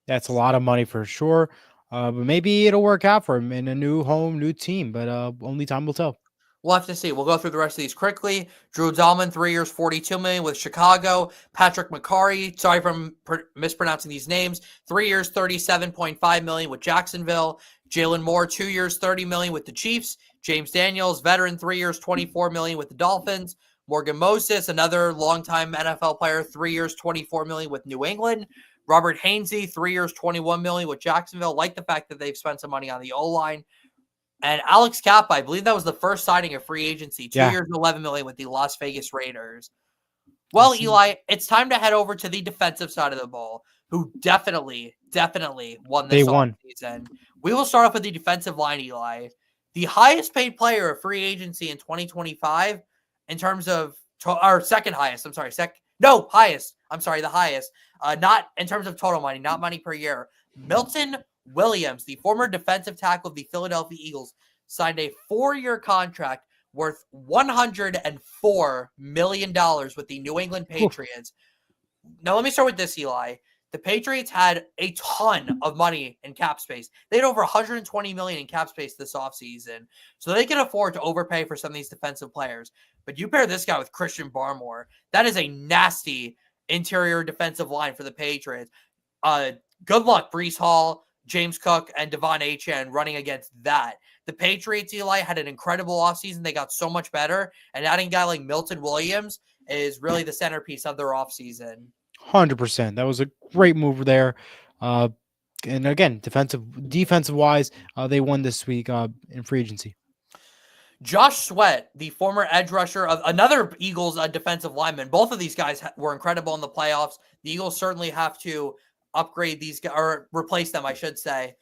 That's a lot of money for sure. But maybe it'll work out for him in a new home, new team. But only time will tell. We'll have to see. We'll go through the rest of these quickly. Drew Dahlman, 3 years, $42 million with Chicago. Patrick McCarry, sorry for mispronouncing these names, 3 years, $37.5 million with Jacksonville. Jalen Moore, 2 years, $30 million with the Chiefs. James Daniels, veteran, 3 years, $24 million with the Dolphins. Morgan Moses, another longtime NFL player, 3 years, $24 million with New England. Robert Hainsey, 3 years, $21 million with Jacksonville. Like the fact that they've spent some money on the O-line. And Alex Kappa, I believe that was the first signing of free agency. 2 years, $11 million with the Las Vegas Raiders. Well, Eli, it's time to head over to the defensive side of the ball, who definitely won this offseason. We will start off with the defensive line, Eli. The highest paid player of free agency in 2025 in terms of, or second highest, I'm sorry, highest. I'm sorry, the highest. Not in terms of total money, not money per year. Milton Williams, the former defensive tackle of the Philadelphia Eagles, signed a 4-year contract worth $104 million with the New England Patriots. Now, let me start with this, Eli. The Patriots had a ton of money in cap space. They had over $120 million in cap space this offseason, so they can afford to overpay for some of these defensive players. But you pair this guy with Christian Barmore, that is a nasty interior defensive line for the Patriots. Good luck, Breece Hall, James Cook, and Devon Achane running against that. The Patriots, Eli, had an incredible offseason. They got so much better, and adding a guy like Milton Williams is really the centerpiece of their offseason. 100%. That was a great move there. And again, defensive wise, they won this week in free agency. Josh Sweat, the former edge rusher of another Eagles defensive lineman. Both of these guys were incredible in the playoffs. The Eagles certainly have to upgrade these guys, or replace them, I should say.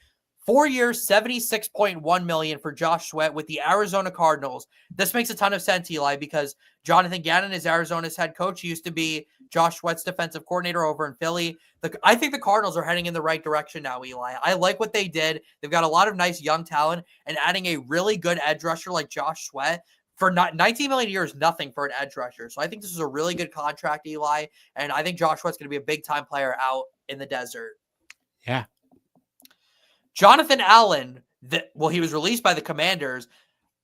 4 years, $76.1 million for Josh Sweat with the Arizona Cardinals. This makes a ton of sense, Eli, because Jonathan Gannon is Arizona's head coach. He used to be Josh Sweat's defensive coordinator over in Philly. I think the Cardinals are heading in the right direction now, Eli. I like what they did. They've got a lot of nice young talent, and adding a really good edge rusher like Josh Sweat for $19 million a year is nothing for an edge rusher. So I think this is a really good contract, Eli, and I think Josh Sweat's going to be a big-time player out in the desert. Yeah. Jonathan Allen, he was released by the Commanders,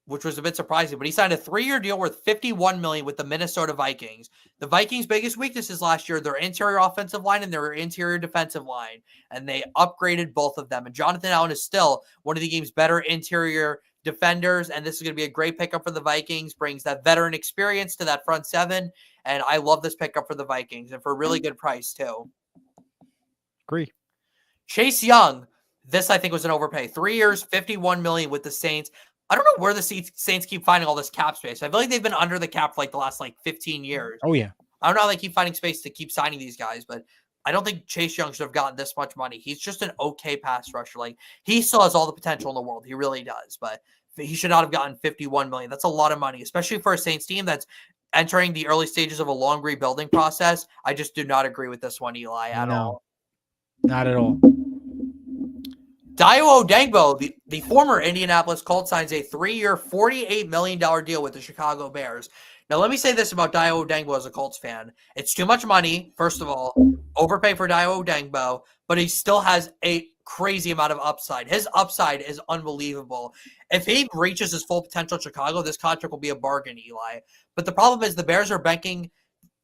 which was a bit surprising, but he signed a 3-year deal worth $51 million with the Minnesota Vikings. The Vikings' biggest weaknesses last year, their interior offensive line and their interior defensive line, and they upgraded both of them. And Jonathan Allen is still one of the game's better interior defenders, and this is going to be a great pickup for the Vikings, brings that veteran experience to that front seven, and I love this pickup for the Vikings, and for a really good price, too. Agree. Chase Young, this I think was an overpay. 3 years, $51 million with the Saints. I don't know where the Saints keep finding all this cap space. I feel like they've been under the cap for like the last 15 years. Oh, yeah. I don't know how they keep finding space to keep signing these guys, but I don't think Chase Young should have gotten this much money. He's just an okay pass rusher. Like, he still has all the potential in the world. He really does, but he should not have gotten $51 million. That's a lot of money, especially for a Saints team that's entering the early stages of a long rebuilding process. I just do not agree with this one, Eli, at all. Not at all. Dayo Odeyingbo, the former Indianapolis Colts, signs a 3-year, $48 million deal with the Chicago Bears. Now, let me say this about Dayo Odeyingbo as a Colts fan. It's too much money, first of all, overpay for Dayo Odeyingbo, but he still has a crazy amount of upside. His upside is unbelievable. If he reaches his full potential in Chicago, this contract will be a bargain, Eli. But the problem is the Bears are basing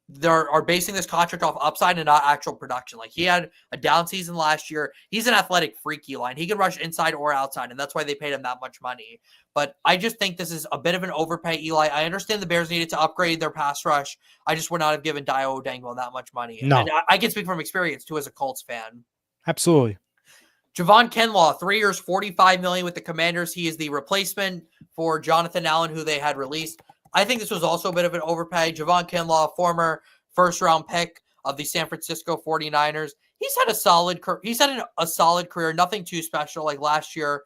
this contract off upside and not actual production. Like, he had a down season last year. He's an athletic freak, Eli. He can rush inside or outside, and that's why they paid him that much money. But I just think this is a bit of an overpay, Eli. I understand the Bears needed to upgrade their pass rush. I just would not have given Dayo Odeyingbo that much money. No. And I can speak from experience, too, as a Colts fan. Absolutely. Javon Kinlaw, 3 years, $45 million with the Commanders. He is the replacement for Jonathan Allen, who they had released. I think this was also a bit of an overpay. Javon Kinlaw, former first-round pick of the San Francisco 49ers. He's had a solid career, nothing too special. Like last year,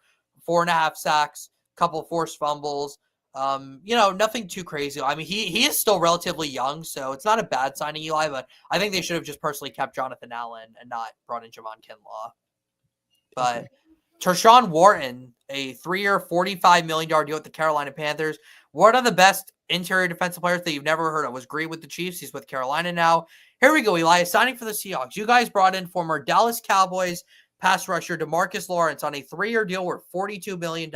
4.5 sacks, couple forced fumbles. Nothing too crazy. I mean, he is still relatively young, so it's not a bad signing, Eli, but I think they should have just personally kept Jonathan Allen and not brought in Javon Kinlaw. But Tershawn Wharton, a 3-year, $45 million deal with the Carolina Panthers. One of the best interior defensive players that you've never heard of. Was great with the Chiefs. He's with Carolina now. Here we go, Eli. Signing for the Seahawks. You guys brought in former Dallas Cowboys pass rusher DeMarcus Lawrence on a 3-year deal worth $42 million.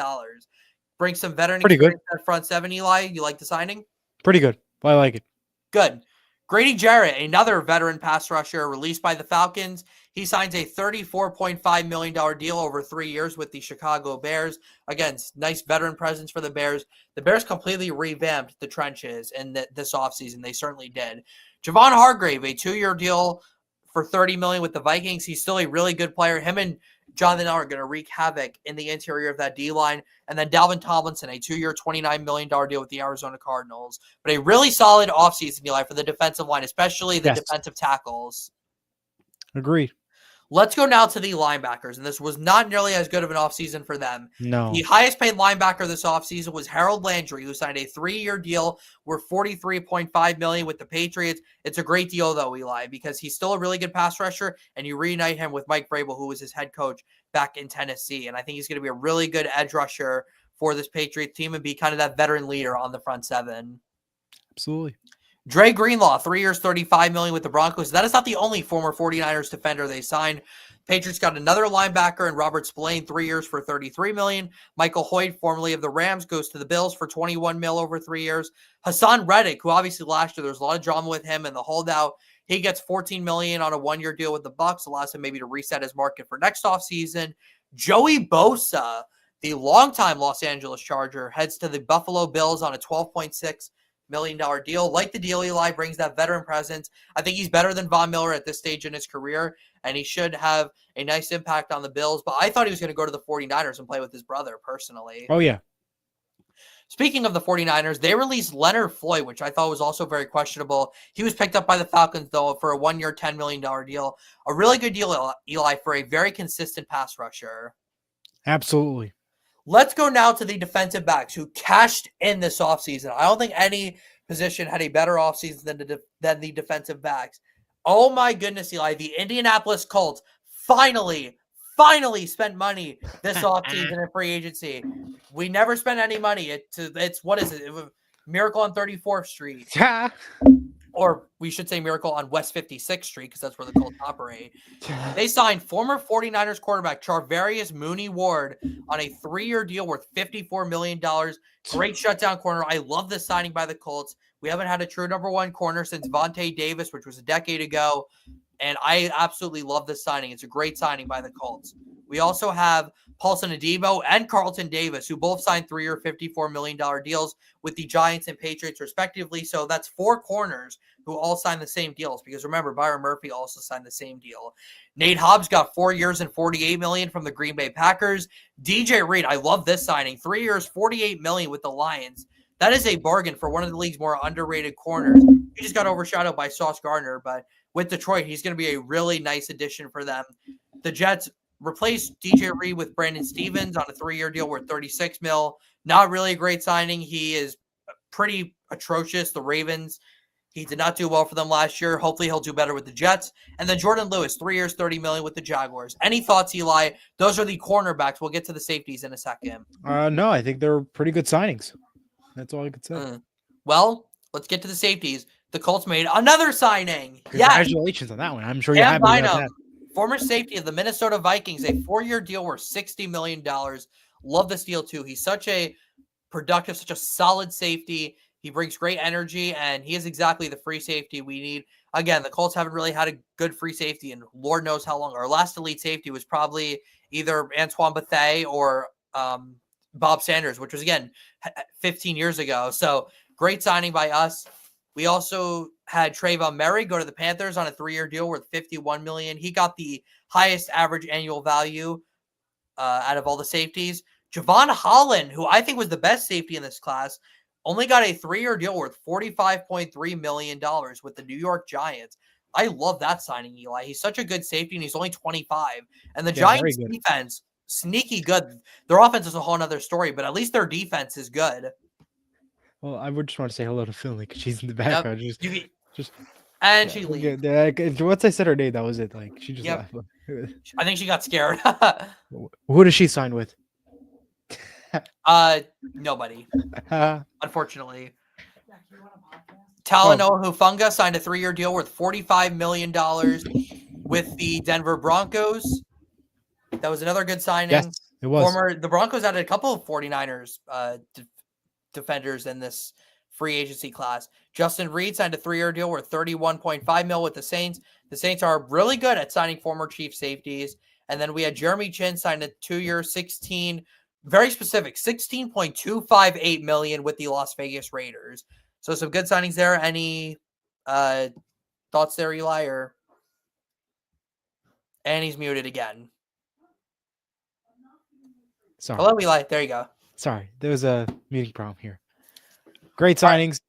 Bring some veteran experience at front seven, Eli. You like the signing? Pretty good. I like it. Good. Grady Jarrett, another veteran pass rusher released by the Falcons. He signs a $34.5 million deal over 3 years with the Chicago Bears. Again, nice veteran presence for the Bears. The Bears completely revamped the trenches in this offseason. They certainly did. Javon Hargrave, a 2-year deal for $30 million with the Vikings. He's still a really good player. Him and Jonathan Allen are going to wreak havoc in the interior of that D-line. And then Dalvin Tomlinson, a 2-year, $29 million deal with the Arizona Cardinals. But a really solid offseason, Eli, for the defensive line, especially the defensive tackles. Agreed. Let's go now to the linebackers, and this was not nearly as good of an offseason for them. No. The highest paid linebacker this offseason was Harold Landry, who signed a 3-year deal worth $43.5 million with the Patriots. It's a great deal, though, Eli, because he's still a really good pass rusher, and you reunite him with Mike Vrabel, who was his head coach back in Tennessee. And I think he's going to be a really good edge rusher for this Patriots team and be kind of that veteran leader on the front seven. Absolutely. Dre Greenlaw, 3 years, $35 million with the Broncos. That is not the only former 49ers defender they signed. Patriots got another linebacker in Robert Spillane, 3 years for $33 million. Michael Hoyt, formerly of the Rams, goes to the Bills for $21 million over 3 years. Hassan Reddick, who obviously last year there was a lot of drama with him and the holdout, he gets $14 million on a 1-year deal with the Bucs, allows him maybe to reset his market for next offseason. Joey Bosa, the longtime Los Angeles Charger, heads to the Buffalo Bills on a $12.6 million deal. Like the deal, Eli brings that veteran presence. I think he's better than Von Miller at this stage in his career, and he should have a nice impact on the Bills. But I thought he was going to go to the 49ers and play with his brother personally. Oh, yeah. Speaking of the 49ers, they released Leonard Floyd, which I thought was also very questionable. He was picked up by the Falcons, though, for a 1-year, $10 million deal. A really good deal, Eli, for a very consistent pass rusher. Absolutely. Let's go now to the defensive backs who cashed in this offseason. I don't think any position had a better offseason than the defensive backs. Oh my goodness, Eli. The Indianapolis Colts finally spent money this offseason in free agency. We never spent any money. It's what is it? It was Miracle on 34th Street. Or we should say Miracle on West 56th Street, because that's where the Colts operate. They signed former 49ers quarterback Charvarius Mooney Ward on a 3-year deal worth $54 million. Great shutdown corner. I love this signing by the Colts. We haven't had a true number 1 corner since Vontae Davis, which was a decade ago. And I absolutely love this signing. It's a great signing by the Colts. We also have Paulson Adebo and Carlton Davis, who both signed 3-year, $54 million deals with the Giants and Patriots, respectively. So that's 4 corners who all signed the same deals, because remember, Byron Murphy also signed the same deal. Nate Hobbs got 4 years and $48 million from the Green Bay Packers. DJ Reed, I love this signing. 3 years, $48 million with the Lions. That is a bargain for one of the league's more underrated corners. He just got overshadowed by Sauce Gardner, but with Detroit, he's going to be a really nice addition for them. The Jets replaced DJ Reed with Brandon Stevens on a 3-year deal worth $36 million. Not really a great signing. He is pretty atrocious. The Ravens, he did not do well for them last year. Hopefully he'll do better with the Jets. And then Jordan Lewis, 3 years, $30 million with the Jaguars. Any thoughts, Eli? Those are the cornerbacks. We'll get to the safeties in a second. No, I think they're pretty good signings. That's all I could say. Well, let's get to the safeties. The Colts made another signing. Congratulations on that one. I'm sure you're happy about that. Former safety of the Minnesota Vikings, a 4-year deal worth $60 million. Love this deal, too. He's such a productive, such a solid safety. He brings great energy, and he is exactly the free safety we need. Again, the Colts haven't really had a good free safety, and Lord knows how long. Our last elite safety was probably either Antoine Bethea or Bob Sanders, which was, again, 15 years ago. So, great signing by us. We also had Trayvon Merry go to the Panthers on a 3-year deal worth $51 million. He got the highest average annual value out of all the safeties. Javon Holland, who I think was the best safety in this class, only got a 3-year deal worth $45.3 million with the New York Giants. I love that signing, Eli. He's such a good safety, and he's only 25. And the very Giants' good. defense, sneaky good. Their offense is a whole other story, but at least their defense is good. Well, I would just want to say hello to Finley because she's in the Yep. background. And she leaves. Once I said her name, that was it. Like she just Yep. laughed. I think she got scared. Who does she sign with? Nobody, Oh, unfortunately. Talanoa Hufanga signed a 3-year deal worth $45 million with the Denver Broncos. That was another good signing. yes, it was. The Broncos added a couple of 49ers defenders in this free agency class. Justin Reed signed a 3-year deal worth $31.5 million with the Saints. The Saints are really good at signing former Chief safeties. And then we had Jeremy Chin signed a 2-year, very specific, $16.258 million with the Las Vegas Raiders. So some good signings there. Any thoughts there, Eli? And he's muted again. Sorry. Hello, Eli. There you go. Sorry, there was a muting problem here. Great signings.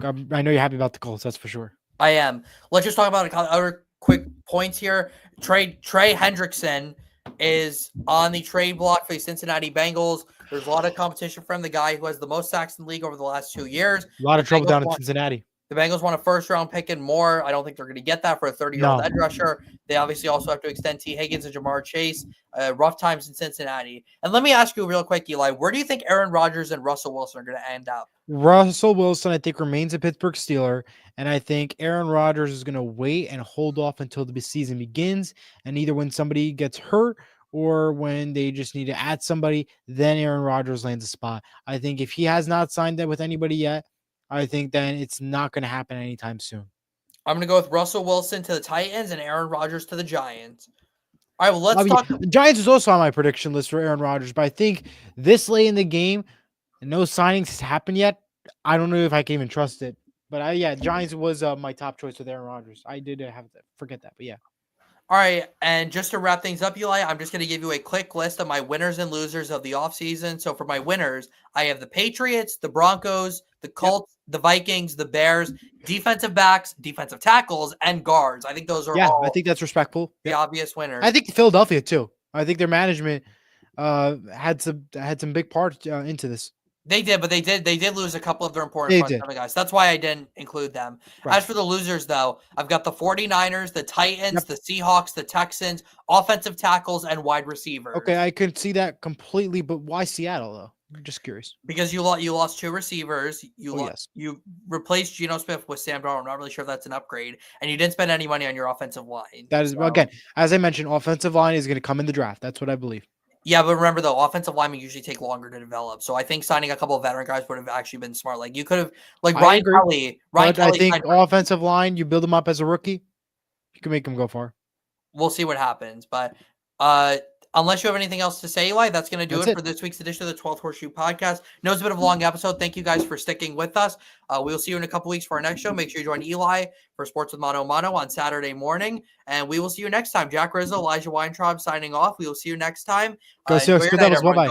I know you're happy about the Colts, that's for sure. I am. Let's just talk about a couple other quick points here. Trey Hendrickson is on the trade block for the Cincinnati Bengals. There's a lot of competition from the guy who has the most sacks in the league over the last 2 years. A lot of trouble down in Cincinnati. The Bengals want a first-round pick and more. I don't think they're going to get that for a 30-year-old edge rusher. They obviously also have to extend T. Higgins and Jamar Chase. Rough times in Cincinnati. And let me ask you real quick, Eli, where do you think Aaron Rodgers and Russell Wilson are going to end up? Russell Wilson, I think, remains a Pittsburgh Steeler, and I think Aaron Rodgers is going to wait and hold off until the season begins, and either when somebody gets hurt or when they just need to add somebody, then Aaron Rodgers lands a spot. I think if he has not signed that with anybody yet, I think then it's not going to happen anytime soon. I'm going to go with Russell Wilson to the Titans and Aaron Rodgers to the Giants. All right, well, let's talk. The Giants is also on my prediction list for Aaron Rodgers, but I think this late in the game, and no signings has happened yet, I don't know if I can even trust it. But Giants was my top choice with Aaron Rodgers. I did have to forget that, but yeah. All right, and just to wrap things up, Eli, I'm just going to give you a quick list of my winners and losers of the offseason. So for my winners, I have the Patriots, the Broncos, the Colts, the Vikings, the Bears, defensive backs, defensive tackles, and guards. I think those are all I think that's respectful. The obvious winners. I think Philadelphia too. I think their management had some big part into this. They did, but they did lose a couple of their important front seven guys. That's why I didn't include them. Right. As for the losers, though, I've got the 49ers, the Titans, the Seahawks, the Texans, offensive tackles, and wide receivers. Okay, I could see that completely, but why Seattle, though? I'm just curious. Because you lost 2 receivers. You replaced Geno Smith with Sam Darnold. I'm not really sure if that's an upgrade. And you didn't spend any money on your offensive line. That is, again, as I mentioned, offensive line is going to come in the draft. That's what I believe. Yeah, but remember, though, offensive linemen usually take longer to develop. So I think signing a couple of veteran guys would have actually been smart. Like, you could have, like, Ryan Kelly. I think offensive line, you build them up as a rookie, you can make them go far. We'll see what happens. But unless you have anything else to say, Eli, that's going to do it for this week's edition of the 12th Horseshoe podcast. No, it's a bit of a long episode. Thank you guys for sticking with us. We'll see you in a couple weeks for our next show. Make sure you join Eli for Sports with Mano Mano on Saturday morning. And we will see you next time. Jack Rizzo, Elijah Weintraub signing off. We will see you next time. Go see us. Bye-bye.